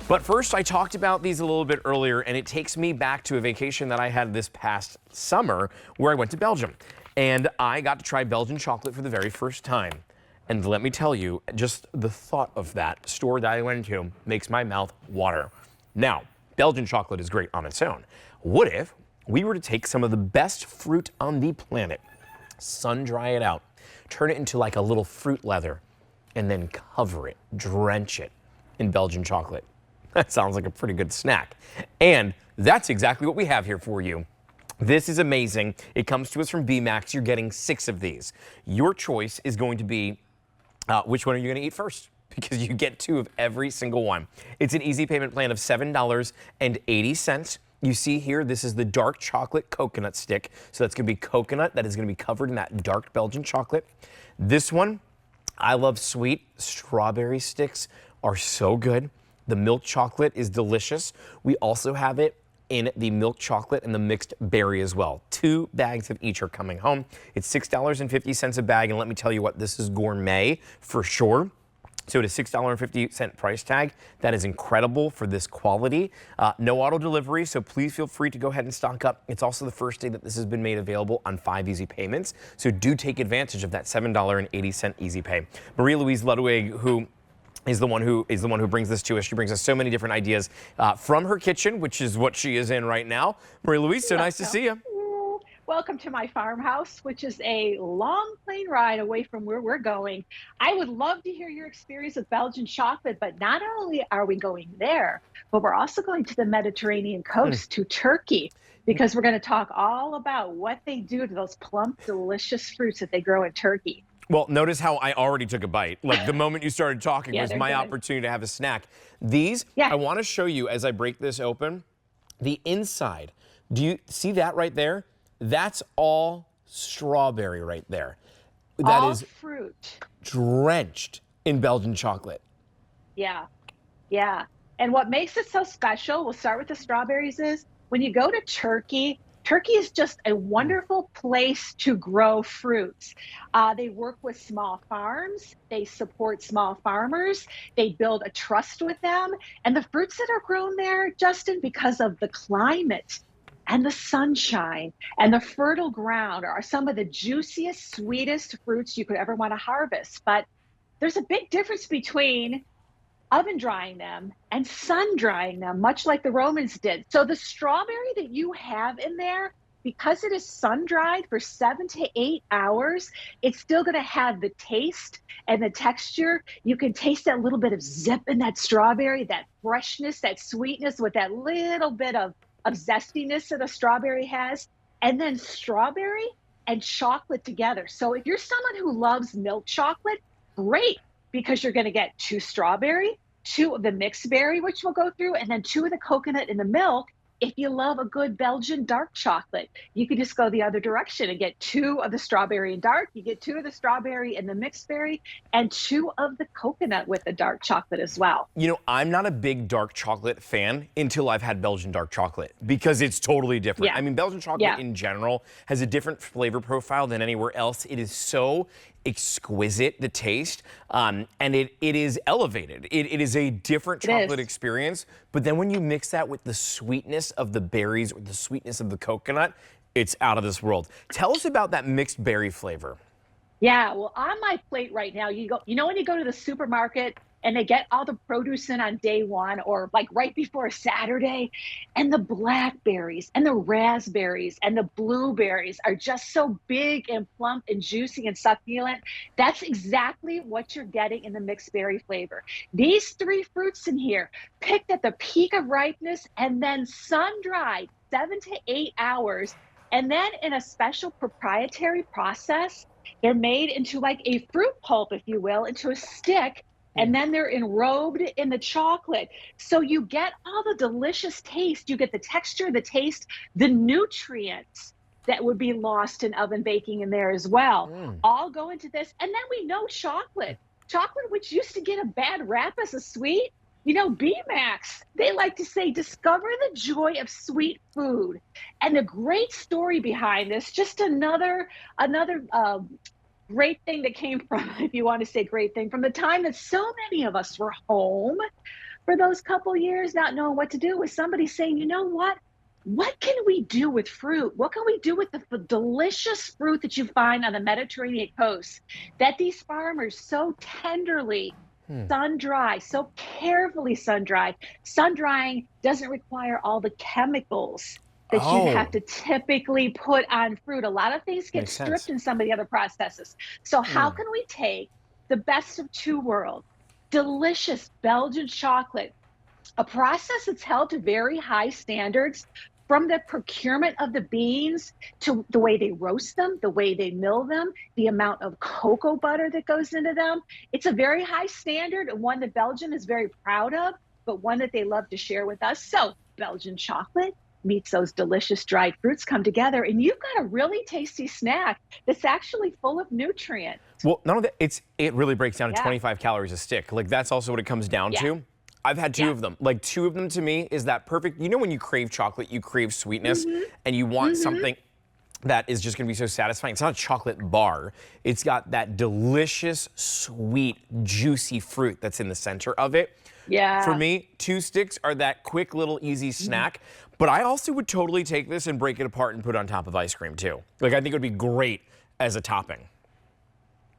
But first, I talked about these a little bit earlier, and it takes me back to a vacation that I had this past summer where I went to Belgium. And I got to try Belgian chocolate for the very first time. And let me tell you, just the thought of that store that I went to makes my mouth water. Now, Belgian chocolate is great on its own. What if we were to take some of the best fruit on the planet, sun dry it out, turn it into like a little fruit leather, and then cover it, drench it in Belgian chocolate? That sounds like a pretty good snack. And that's exactly what we have here for you. This is amazing. It comes to us from BeeMax. You're getting 6 of these. Your choice is going to be which one are you going to eat first? Because you get 2 of every single one. It's an easy payment plan of $7.80. You see here, this is the dark chocolate coconut stick. So that's going to be coconut that is going to be covered in that dark Belgian chocolate. This one, I love sweet. Strawberry sticks are so good. The milk chocolate is delicious. We also have it in the milk chocolate and the mixed berry as well. 2 bags of each are coming home. It's $6.50 a bag, and let me tell you what, this is gourmet for sure. So at a $6.50 price tag, that is incredible for this quality. No auto delivery, so please feel free to go ahead and stock up. It's also the first day that this has been made available on 5 easy payments, so do take advantage of that $7.80 easy pay. Marie-Louise Ludwig, who is the one who brings this to us. She brings us so many different ideas from her kitchen, which is what she is in right now. Marie-Louise, so nice to see you. Welcome to my farmhouse, which is a long plane ride away from where we're going. I would love to hear your experience with Belgian chocolate, but not only are we going there, but we're also going to the Mediterranean coast, to Turkey, because we're going to talk all about what they do to those plump, delicious fruits that they grow in Turkey. Well, notice how I already took a bite. Like the moment you started talking was my opportunity to have a snack. These, I want to show you as I break this open, the inside. Do you see that right there? That's all strawberry right there. That all is fruit. Drenched in Belgian chocolate. Yeah, yeah. And what makes it so special, we'll start with the strawberries, is when you go to Turkey, Turkey is just a wonderful place to grow fruits. They work with small farms. They support small farmers. They build a trust with them. And the fruits that are grown there, Justin, because of the climate and the sunshine and the fertile ground, are some of the juiciest, sweetest fruits you could ever want to harvest. But there's a big difference between oven drying them and sun drying them, much like the Romans did. So the strawberry that you have in there, because it is sun dried for 7 to 8 hours, it's still going to have the taste and the texture. You can taste that little bit of zip in that strawberry, that freshness, that sweetness with that little bit of zestiness that a strawberry has. And then strawberry and chocolate together. So if you're someone who loves milk chocolate, great, because you're going to get 2 strawberry, 2 of the mixed berry, which we'll go through, and then 2 of the coconut in the milk. If you love a good Belgian dark chocolate, you can just go the other direction and get 2 of the strawberry and dark. You get 2 of the strawberry and the mixed berry, and 2 of the coconut with the dark chocolate as well. You know, I'm not a big dark chocolate fan until I've had Belgian dark chocolate, because it's totally different. I mean, Belgian chocolate in general has a different flavor profile than anywhere else. It is so exquisite, the taste, and it is elevated. It is a different chocolate experience, but then when you mix that with the sweetness of the berries or the sweetness of the coconut, it's out of this world. Tell us about that mixed berry flavor. Yeah, well, on my plate right now, you know when you go to the supermarket and they get all the produce in on day one, or like right before a Saturday, and the blackberries and the raspberries and the blueberries are just so big and plump and juicy and succulent. That's exactly what you're getting in the mixed berry flavor. These 3 fruits in here, picked at the peak of ripeness and then sun-dried 7 to 8 hours, and then in a special proprietary process, they're made into like a fruit pulp, if you will, into a stick, and then they're enrobed in the chocolate. So you get all the delicious taste. You get the texture, the taste, the nutrients that would be lost in oven baking in there as well. All go into this. And then we know chocolate, which used to get a bad rap as a sweet. You know, BeeMax, they like to say, discover the joy of sweet food. And the great story behind this, just another great thing that came from, if you want to say great thing, from the time that so many of us were home for those couple years, not knowing what to do, with somebody saying, you know what? What can we do with fruit? What can we do with the delicious fruit that you find on the Mediterranean coast that these farmers so tenderly sun dry, so carefully sun dry? Sun drying doesn't require all the chemicals that you'd have to typically put on fruit. A lot of things get stripped in some of the other processes. So how can we take the best of two worlds? Delicious Belgian chocolate, a process that's held to very high standards, from the procurement of the beans to the way they roast them, the way they mill them, the amount of cocoa butter that goes into them. It's a very high standard, and one that Belgium is very proud of, but one that they love to share with us. So Belgian chocolate meets those delicious dried fruits, come together, and you've got a really tasty snack that's actually full of nutrients. Well, none of that, it really breaks down to 25 calories a stick. Like, that's also what it comes down to. I've had two of them. Like, two of them to me is that perfect. You know, when you crave chocolate, you crave sweetness, and you want something that is just gonna be so satisfying. It's not a chocolate bar. It's got that delicious, sweet, juicy fruit that's in the center of it. Yeah. For me, two sticks are that quick little easy snack, but I also would totally take this and break it apart and put it on top of ice cream too. Like, I think it would be great as a topping.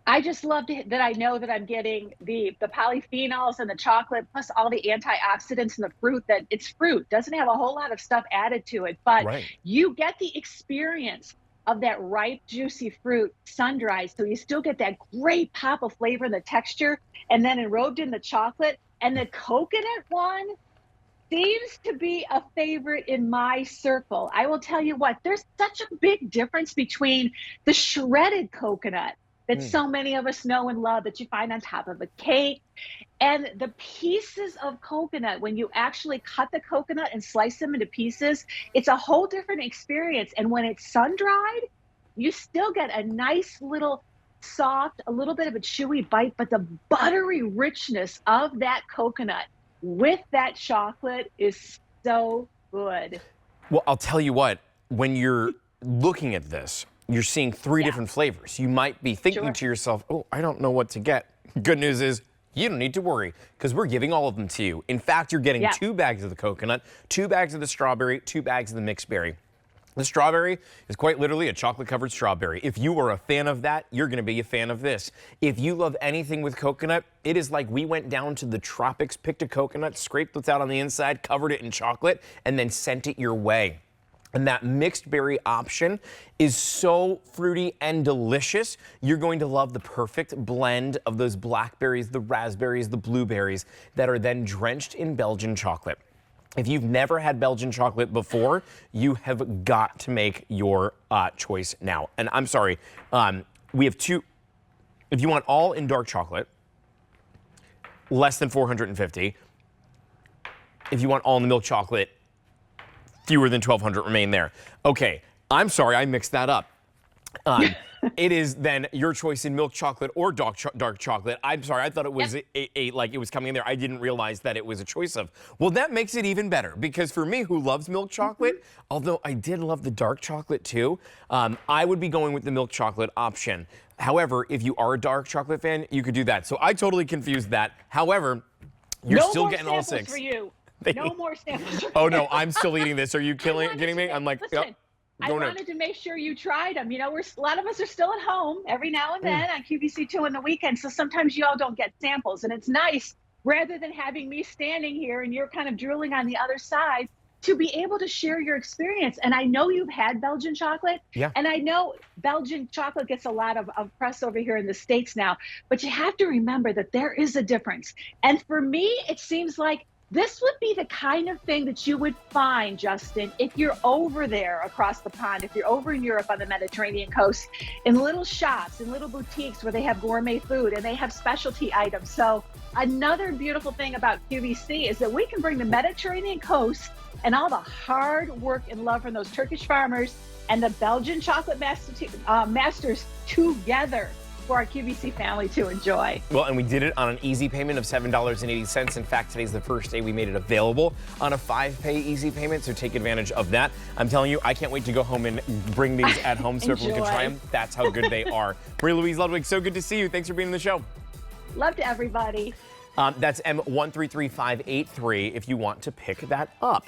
I just love that I know that I'm getting the polyphenols and the chocolate, plus all the antioxidants in the fruit, that it's fruit. Doesn't have a whole lot of stuff added to it, but you get the experience of that ripe, juicy fruit sun-dried. So you still get that great pop of flavor and the texture, and then enrobed in the chocolate. And the coconut one seems to be a favorite in my circle. I will tell you what, there's such a big difference between the shredded coconut that so many of us know and love, that you find on top of a cake, and the pieces of coconut. When you actually cut the coconut and slice them into pieces, it's a whole different experience. And when it's sun-dried, you still get a nice little soft, a little bit of a chewy bite, but the buttery richness of that coconut with that chocolate is so good. Well, I'll tell you what, when you're looking at this, you're seeing three different flavors. You might be thinking to yourself, oh, I don't know what to get. Good news is, you don't need to worry, because we're giving all of them to you. In fact, you're getting 2 bags of the coconut, 2 bags of the strawberry, 2 bags of the mixed berry. The strawberry is quite literally a chocolate-covered strawberry. If you are a fan of that, you're gonna be a fan of this. If you love anything with coconut, it is like we went down to the tropics, picked a coconut, scraped what's out on the inside, covered it in chocolate, and then sent it your way. And that mixed berry option is so fruity and delicious. You're going to love the perfect blend of those blackberries, the raspberries, the blueberries that are then drenched in Belgian chocolate. If you've never had Belgian chocolate before, you have got to make your choice now. And I'm sorry, we have two. If you want all in dark chocolate, less than $450. If you want all in the milk chocolate, fewer than $1,200 remain there. Okay, I'm sorry, I mixed that up. It is then your choice in milk chocolate or dark chocolate. I'm sorry, I thought it was like it was coming in there. I didn't realize that it was a choice of. Well, that makes it even better, because for me, who loves milk chocolate, although I did love the dark chocolate too, I would be going with the milk chocolate option. However, if you are a dark chocolate fan, you could do that. So I totally confused that. However, you're still getting all 6. For you. No more samples. Oh no, I'm still eating this. Are you kidding me? I'm like, listen, I wanted to make sure you tried them. You know, a lot of us are still at home every now and then on QVC2 in the weekend, so sometimes you all don't get samples, and it's nice, rather than having me standing here and you're kind of drooling on the other side, to be able to share your experience. And I know you've had Belgian chocolate, and I know Belgian chocolate gets a lot of press over here in the States now, but you have to remember that there is a difference. And for me, it seems like this would be the kind of thing that you would find, Justin, if you're over there across the pond, if you're over in Europe on the Mediterranean coast, in little shops, in little boutiques where they have gourmet food and they have specialty items. So another beautiful thing about QVC is that we can bring the Mediterranean coast and all the hard work and love from those Turkish farmers and the Belgian chocolate masters together for our QVC family to enjoy. Well, and we did it on an easy payment of $7.80. In fact, today's the first day we made it available on a 5-pay easy payment, so take advantage of that. I'm telling you, I can't wait to go home and bring these at home so everyone can try them. That's how good they are. Marie Louise Ludwig, so good to see you. Thanks for being on the show. Love to everybody. That's M133583 if you want to pick that up.